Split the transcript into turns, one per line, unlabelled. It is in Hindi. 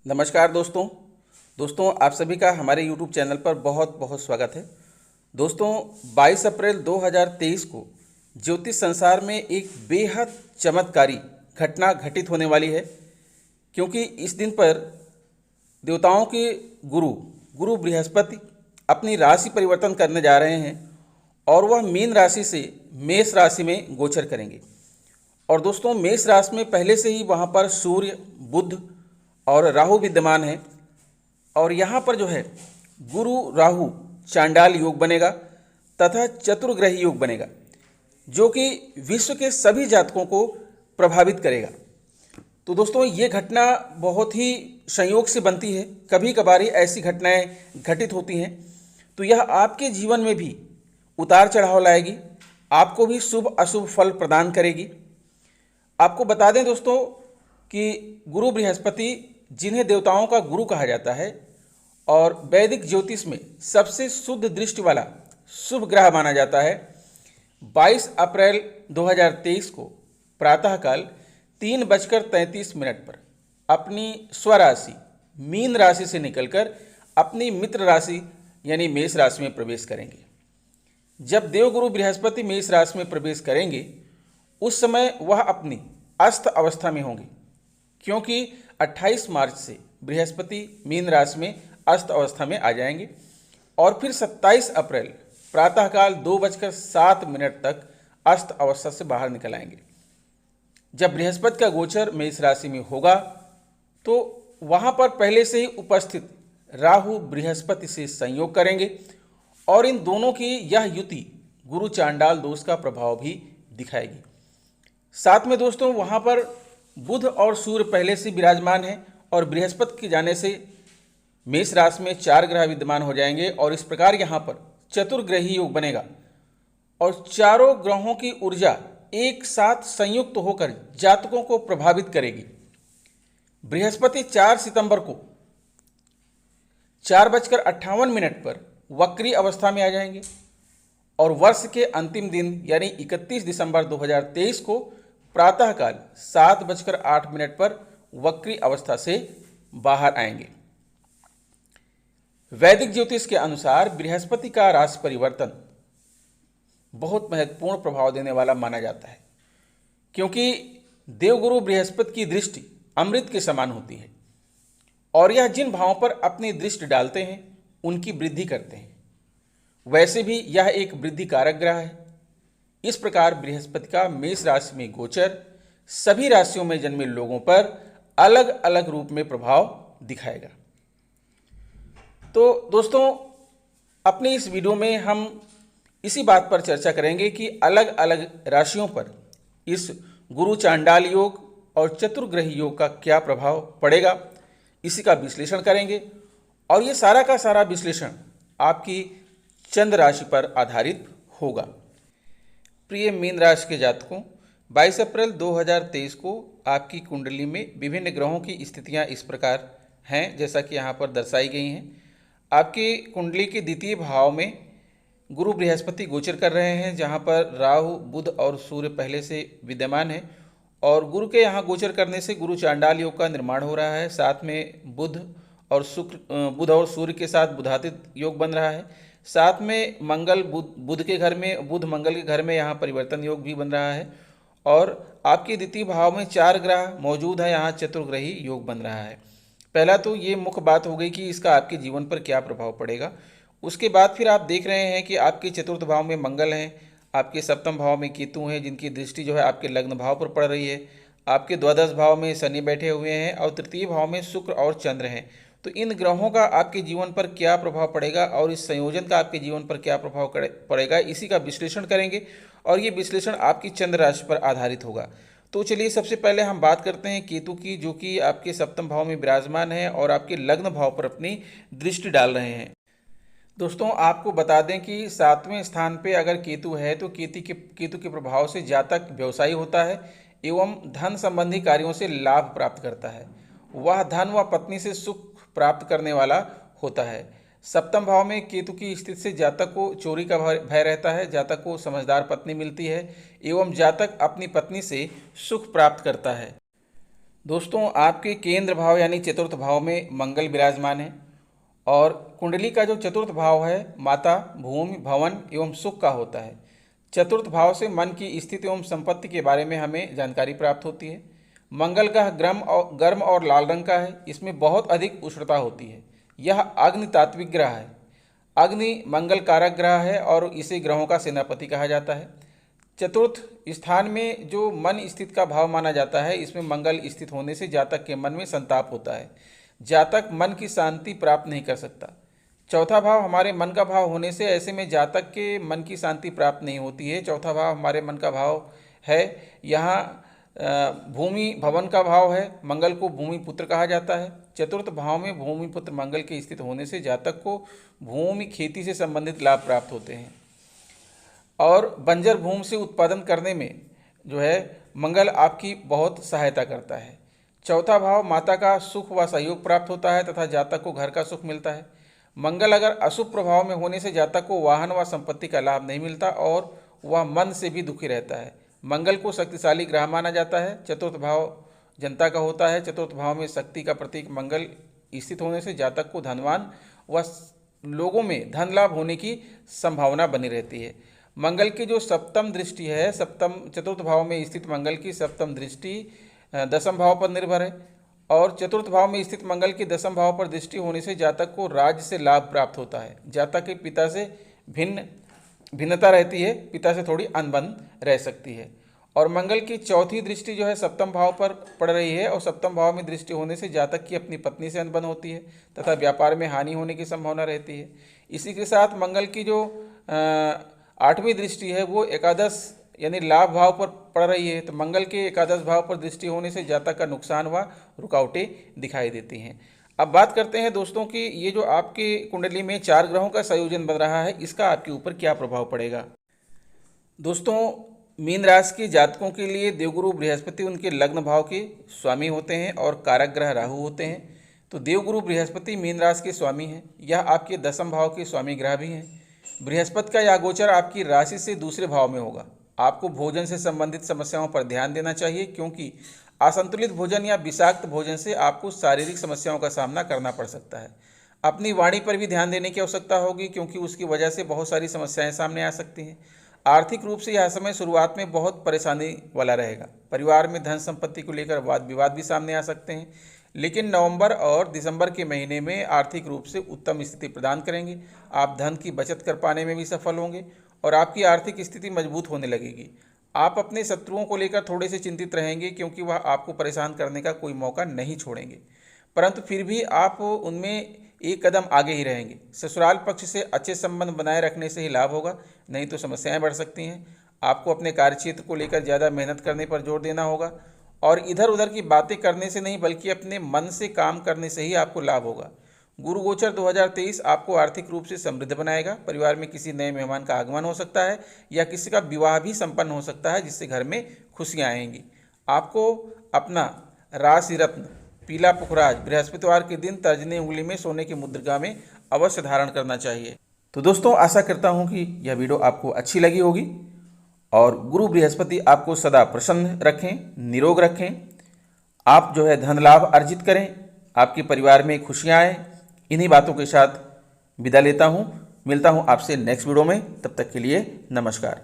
नमस्कार दोस्तों आप सभी का हमारे YouTube चैनल पर बहुत बहुत स्वागत है। दोस्तों 22 अप्रैल 2023 को ज्योतिष संसार में एक बेहद चमत्कारी घटना घटित होने वाली है, क्योंकि इस दिन पर देवताओं के गुरु बृहस्पति अपनी राशि परिवर्तन करने जा रहे हैं और वह मीन राशि से मेष राशि में गोचर करेंगे। और दोस्तों मेष राशि में पहले से ही वहाँ पर सूर्य, बुध और राहु विद्यमान है। और यहाँ पर जो है गुरु राहु चांडाल योग बनेगा तथा चतुर्ग्रही योग बनेगा, जो कि विश्व के सभी जातकों को प्रभावित करेगा। तो दोस्तों ये घटना बहुत ही संयोग से बनती है, कभी कभार ऐसी घटनाएं घटित होती हैं। तो यह आपके जीवन में भी उतार चढ़ाव लाएगी, आपको भी शुभ अशुभ फल प्रदान करेगी। आपको बता दें दोस्तों कि गुरु बृहस्पति, जिन्हें देवताओं का गुरु कहा जाता है और वैदिक ज्योतिष में सबसे शुद्ध दृष्टि वाला शुभ ग्रह माना जाता है, 22 अप्रैल 2023 को प्रातःकाल 3:33 पर अपनी स्वराशि मीन राशि से निकलकर अपनी मित्र राशि यानी मेष राशि में प्रवेश करेंगे। जब देवगुरु बृहस्पति मेष राशि में प्रवेश करेंगे उस समय वह अपनी अस्त अवस्था में होंगे, क्योंकि 28 मार्च से बृहस्पति मीन राशि में अस्त अवस्था में आ जाएंगे और फिर 27 अप्रैल प्रातःकाल 2:07 तक अस्त अवस्था से बाहर निकल आएंगे। जब बृहस्पति का गोचर मेष राशि में होगा तो वहाँ पर पहले से ही उपस्थित राहु बृहस्पति से संयोग करेंगे और इन दोनों की यह युति गुरु चांडाल दोष का प्रभाव भी दिखाएगी। साथ में दोस्तों वहाँ पर बुध और सूर्य पहले से विराजमान हैं और बृहस्पति के जाने से मेष राशि में 4 ग्रह विद्यमान हो जाएंगे और इस प्रकार यहाँ पर चतुर्ग्रही योग बनेगा और चारों ग्रहों की ऊर्जा एक साथ संयुक्त होकर जातकों को प्रभावित करेगी। बृहस्पति 4 सितंबर को 4:58 पर वक्री अवस्था में आ जाएंगे और वर्ष के अंतिम दिन यानी 31 दिसंबर 2023 को प्रातःकाल 7:08 पर वक्री अवस्था से बाहर आएंगे। वैदिक ज्योतिष के अनुसार बृहस्पति का राशि परिवर्तन बहुत महत्वपूर्ण प्रभाव देने वाला माना जाता है, क्योंकि देवगुरु बृहस्पति की दृष्टि अमृत के समान होती है और यह जिन भावों पर अपनी दृष्टि डालते हैं उनकी वृद्धि करते हैं। वैसे भी यह एक वृद्धि कारक ग्रह है। इस प्रकार बृहस्पति का मेष राशि में गोचर सभी राशियों में जन्मे लोगों पर अलग अलग रूप में प्रभाव दिखाएगा। तो दोस्तों अपनी इस वीडियो में हम इसी बात पर चर्चा करेंगे कि अलग अलग राशियों पर इस गुरु चांडाल योग और चतुर्ग्रही योग का क्या प्रभाव पड़ेगा, इसी का विश्लेषण करेंगे। और ये सारा का सारा विश्लेषण आपकी चंद्र राशि पर आधारित होगा। प्रिय मीन राशि के जातकों, 22 अप्रैल 2023 को आपकी कुंडली में विभिन्न ग्रहों की स्थितियां इस प्रकार हैं, जैसा कि यहाँ पर दर्शाई गई हैं। आपकी कुंडली के द्वितीय भाव में गुरु बृहस्पति गोचर कर रहे हैं, जहाँ पर राहु, बुध और सूर्य पहले से विद्यमान है और गुरु के यहाँ गोचर करने से गुरु चांडाल योग का निर्माण हो रहा है। साथ में बुध और सूर्य के साथ बुधादित योग बन रहा है। साथ में मंगल बुध के घर में, बुध मंगल के घर में यहाँ परिवर्तन योग भी बन रहा है और आपके द्वितीय भाव में 4 ग्रह मौजूद है, यहाँ चतुर्ग्रही योग बन रहा है। पहला तो ये मुख्य बात हो गई कि इसका आपके जीवन पर क्या प्रभाव पड़ेगा। उसके बाद फिर आप देख रहे हैं कि आपके चतुर्थ भाव में मंगल हैं, आपके सप्तम भाव में केतु हैं, जिनकी दृष्टि जो है आपके लग्न भाव पर पड़ रही है। आपके द्वादश भाव में शनि बैठे हुए हैं और तृतीय भाव में शुक्र और चंद्र हैं। तो इन ग्रहों का आपके जीवन पर क्या प्रभाव पड़ेगा और इस संयोजन का आपके जीवन पर क्या प्रभाव पड़ेगा, इसी का विश्लेषण करेंगे और ये विश्लेषण आपकी चंद्र राशि पर आधारित होगा। तो चलिए सबसे पहले हम बात करते हैं केतु की, जो कि आपके सप्तम भाव में विराजमान है और आपके लग्न भाव पर अपनी दृष्टि डाल रहे हैं। दोस्तों आपको बता दें कि 7वें स्थान पे अगर केतु है तो केतु के प्रभाव से जातक व्यवसायी होता है एवं धन संबंधी कार्यों से लाभ प्राप्त करता है। वह धन व पत्नी से सुख प्राप्त करने वाला होता है। सप्तम भाव में केतु की स्थिति से जातक को चोरी का भय रहता है, जातक को समझदार पत्नी मिलती है एवं जातक अपनी पत्नी से सुख प्राप्त करता है। दोस्तों, आपके केंद्र भाव यानी चतुर्थ भाव में मंगल विराजमान है और कुंडली का जो चतुर्थ भाव है माता, भूमि, भवन एवं सुख का होता है। चतुर्थ भाव से मन की स्थिति एवं संपत्ति के बारे में हमें जानकारी प्राप्त होती है। मंगल ग्रह गर्म और लाल रंग का है। इसमें बहुत अधिक उष्णता होती है। यह अग्नि तात्विक ग्रह है। अग्नि मंगल कारक ग्रह है और इसे ग्रहों का सेनापति कहा जाता है। चतुर्थ स्थान में जो मन स्थित का भाव माना जाता है, इसमें मंगल स्थित होने से जातक के मन में संताप होता है। जातक मन की शांति प्राप्त नहीं कर सकता। चौथा भाव हमारे मन का भाव होने से ऐसे में जातक के मन की शांति प्राप्त नहीं होती है। चौथा भाव हमारे मन का भाव है। यहाँ भूमि भवन का भाव है। मंगल को भूमि पुत्र कहा जाता है। चतुर्थ भाव में भूमि पुत्र मंगल के स्थित होने से जातक को भूमि खेती से संबंधित लाभ प्राप्त होते हैं और बंजर भूमि से उत्पादन करने में जो है मंगल आपकी बहुत सहायता करता है। चौथा भाव माता का सुख व सहयोग प्राप्त होता है तथा जातक को घर का सुख मिलता है। मंगल अगर अशुभ प्रभाव में होने से जातक को वाहन व संपत्ति का लाभ नहीं मिलता और वह मन से भी दुखी रहता है। मंगल को शक्तिशाली ग्रह माना जाता है। चतुर्थ भाव जनता का होता है। चतुर्थ भाव में शक्ति का प्रतीक मंगल स्थित होने से जातक को धनवान व लोगों में धन लाभ होने की संभावना बनी रहती है। मंगल की जो सप्तम दृष्टि है, चतुर्थ भाव में स्थित मंगल की सप्तम दृष्टि दसम भाव पर निर्भर है और चतुर्थ भाव में स्थित मंगल की दसम भाव पर दृष्टि होने से जातक को राज्य से लाभ प्राप्त होता है। जातक के पिता से भिन्नता रहती है, पिता से थोड़ी अनबन रह सकती है। और मंगल की चौथी दृष्टि जो है सप्तम भाव पर पड़ रही है और सप्तम भाव में दृष्टि होने से जातक की अपनी पत्नी से अनबन होती है तथा व्यापार में हानि होने की संभावना रहती है। इसी के साथ मंगल की जो आठवीं दृष्टि है वो एकादश यानी लाभ भाव पर पड़ रही है। तो मंगल के एकादश भाव पर दृष्टि होने से जातक का नुकसान व रुकावटें दिखाई देती हैं। अब बात करते हैं दोस्तों कि ये जो आपकी कुंडली में 4 ग्रहों का संयोजन बन रहा है, इसका आपके ऊपर क्या प्रभाव पड़ेगा। दोस्तों, मीन राशि के जातकों के लिए देवगुरु बृहस्पति उनके लग्न भाव के स्वामी होते हैं और कारक ग्रह राहु होते हैं। तो देवगुरु बृहस्पति मीन राशि के स्वामी हैं। यह आपके दसम भाव के स्वामी ग्रह भी हैं। बृहस्पति का यह गोचर आपकी राशि से दूसरे भाव में होगा। आपको भोजन से संबंधित समस्याओं पर ध्यान देना चाहिए क्योंकि असंतुलित भोजन या विषाक्त भोजन से आपको शारीरिक समस्याओं का सामना करना पड़ सकता है। अपनी वाणी पर भी ध्यान देने की आवश्यकता होगी क्योंकि उसकी वजह से बहुत सारी समस्याएं सामने आ सकती हैं। आर्थिक रूप से यह समय शुरुआत में बहुत परेशानी वाला रहेगा। परिवार में धन संपत्ति को लेकर वाद विवाद भी सामने आ सकते हैं, लेकिन नवंबर और दिसंबर के महीने में आर्थिक रूप से उत्तम स्थिति प्रदान करेंगे। आप धन की बचत कर पाने में भी सफल होंगे और आपकी आर्थिक स्थिति मजबूत होने लगेगी। आप अपने शत्रुओं को लेकर थोड़े से चिंतित रहेंगे क्योंकि वह आपको परेशान करने का कोई मौका नहीं छोड़ेंगे, परंतु फिर भी आप उनमें एक कदम आगे ही रहेंगे। ससुराल पक्ष से अच्छे संबंध बनाए रखने से ही लाभ होगा, नहीं तो समस्याएं बढ़ सकती हैं। आपको अपने कार्यक्षेत्र को लेकर ज़्यादा मेहनत करने पर जोर देना होगा और इधर उधर की बातें करने से नहीं बल्कि अपने मन से काम करने से ही आपको लाभ होगा। गुरु गोचर 2023 आपको आर्थिक रूप से समृद्ध बनाएगा। परिवार में किसी नए मेहमान का आगमन हो सकता है या किसी का विवाह भी संपन्न हो सकता है जिससे घर में खुशियाँ आएंगी। आपको अपना राशि रत्न पीला पुखराज बृहस्पतिवार के दिन तर्जनी उंगली में सोने की मुद्रिका में अवश्य धारण करना चाहिए। तो दोस्तों, आशा करता हूँ कि यह वीडियो आपको अच्छी लगी होगी और गुरु बृहस्पति आपको सदा प्रसन्न रखें, निरोग रखें। आप जो है धन लाभ अर्जित करें, आपके परिवार में खुशियाँ आएँ। इन्हीं बातों के साथ विदा लेता हूँ। मिलता हूँ आपसे नेक्स्ट वीडियो में। तब तक के लिए नमस्कार।